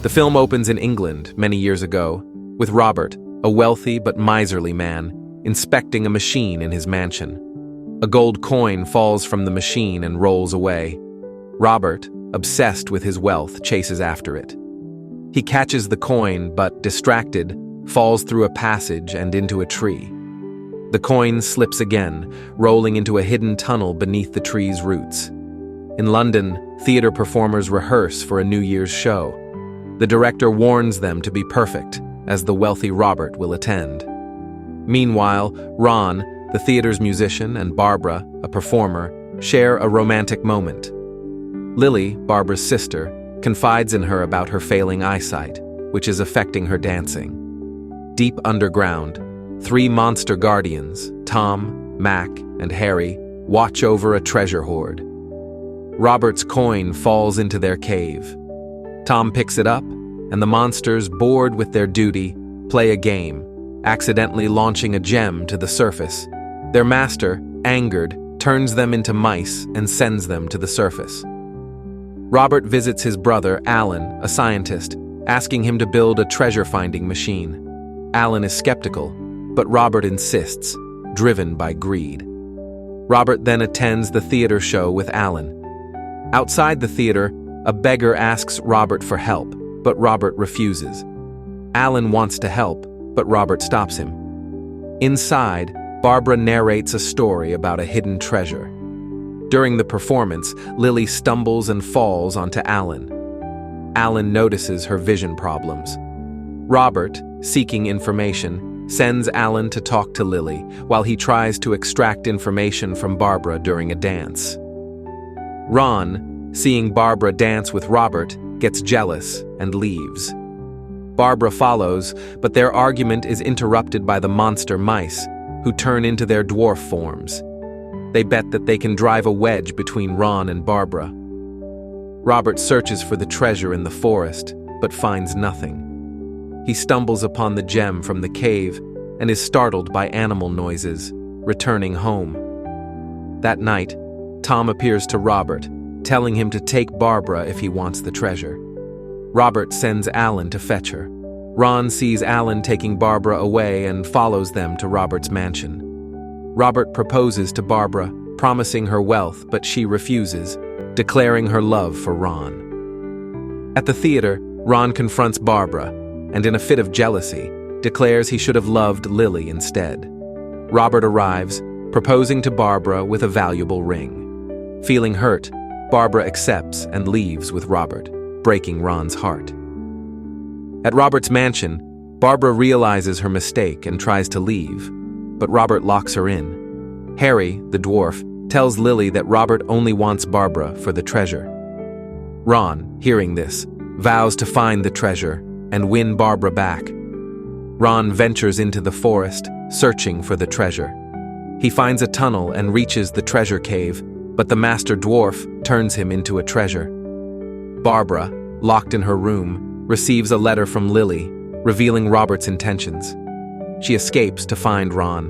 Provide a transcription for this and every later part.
The film opens in England many years ago, with Robert, a wealthy but miserly man, inspecting a machine in his mansion. A gold coin falls from the machine and rolls away. Robert, obsessed with his wealth, chases after it. He catches the coin, but, distracted, falls through a passage and into a tree. The coin slips again, rolling into a hidden tunnel beneath the tree's roots. In London, theater performers rehearse for a New Year's show. The director warns them to be perfect, as the wealthy Robert will attend. Meanwhile, Ron, the theater's musician, and Barbara, a performer, share a romantic moment. Lily, Barbara's sister, confides in her about her failing eyesight, which is affecting her dancing. Deep underground, 3 monster guardians, Tom, Mac, and Harry, watch over a treasure hoard. Robert's coin falls into their cave. Tom picks it up, and the monsters, bored with their duty, play a game, accidentally launching a gem to the surface. Their master, angered, turns them into mice and sends them to the surface. Robert visits his brother, Alan, a scientist, asking him to build a treasure-finding machine. Alan is skeptical, but Robert insists, driven by greed. Robert then attends the theater show with Alan. Outside the theater, a beggar asks Robert for help, but Robert refuses. Alan wants to help, but Robert stops him. Inside, Barbara narrates a story about a hidden treasure. During the performance, Lily stumbles and falls onto Alan. Alan notices her vision problems. Robert, seeking information, sends Alan to talk to Lily while he tries to extract information from Barbara during a dance. Ron, seeing Barbara dance with Robert, gets jealous and leaves. Barbara follows, but their argument is interrupted by the monster mice, who turn into their dwarf forms. They bet that they can drive a wedge between Ron and Barbara. Robert searches for the treasure in the forest, but finds nothing. He stumbles upon the gem from the cave and is startled by animal noises, returning home. That night, Tom appears to Robert, telling him to take Barbara if he wants the treasure. Robert sends Alan to fetch her. Ron sees Alan taking Barbara away and follows them to Robert's mansion. Robert proposes to Barbara, promising her wealth, but she refuses, declaring her love for Ron. At the theater, Ron confronts Barbara, and in a fit of jealousy, declares he should have loved Lily instead. Robert arrives, proposing to Barbara with a valuable ring. Feeling hurt, Barbara accepts and leaves with Robert, breaking Ron's heart. At Robert's mansion, Barbara realizes her mistake and tries to leave, but Robert locks her in. Harry, the dwarf, tells Lily that Robert only wants Barbara for the treasure. Ron, hearing this, vows to find the treasure and win Barbara back. Ron ventures into the forest, searching for the treasure. He finds a tunnel and reaches the treasure cave, but the master dwarf turns him into a treasure. Barbara, locked in her room, receives a letter from Lily, revealing Robert's intentions. She escapes to find Ron.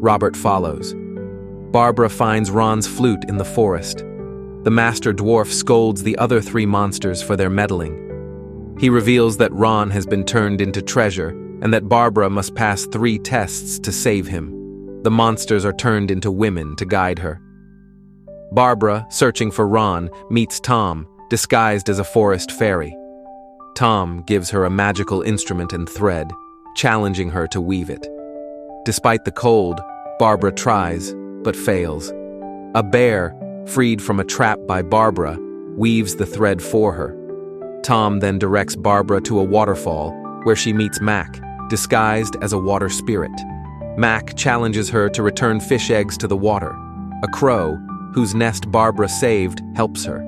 Robert follows. Barbara finds Ron's flute in the forest. The master dwarf scolds the other 3 monsters for their meddling. He reveals that Ron has been turned into treasure and that Barbara must pass 3 tests to save him. The monsters are turned into women to guide her. Barbara, searching for Ron, meets Tom, disguised as a forest fairy. Tom gives her a magical instrument and thread, challenging her to weave it. Despite the cold, Barbara tries, but fails. A bear, freed from a trap by Barbara, weaves the thread for her. Tom then directs Barbara to a waterfall, where she meets Mac, disguised as a water spirit. Mac challenges her to return fish eggs to the water. A crow, whose nest Barbara saved, helps her.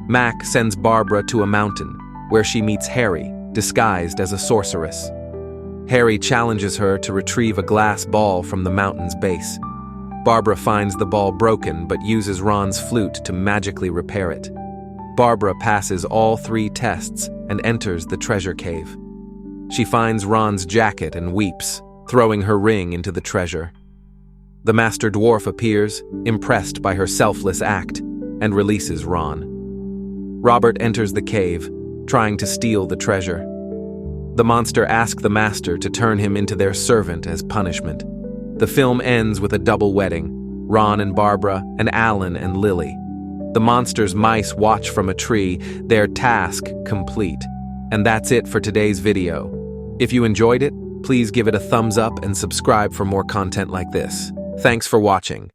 Mac sends Barbara to a mountain, where she meets Harry, disguised as a sorceress. Harry challenges her to retrieve a glass ball from the mountain's base. Barbara finds the ball broken but uses Ron's flute to magically repair it. Barbara passes all 3 tests and enters the treasure cave. She finds Ron's jacket and weeps, throwing her ring into the treasure. The master dwarf appears, impressed by her selfless act, and releases Ron. Robert enters the cave, trying to steal the treasure. The monster asks the master to turn him into their servant as punishment. The film ends with a double wedding, Ron and Barbara, and Alan and Lily. The monster's mice watch from a tree, their task complete. And that's it for today's video. If you enjoyed it, please give it a thumbs up and subscribe for more content like this. Thanks for watching.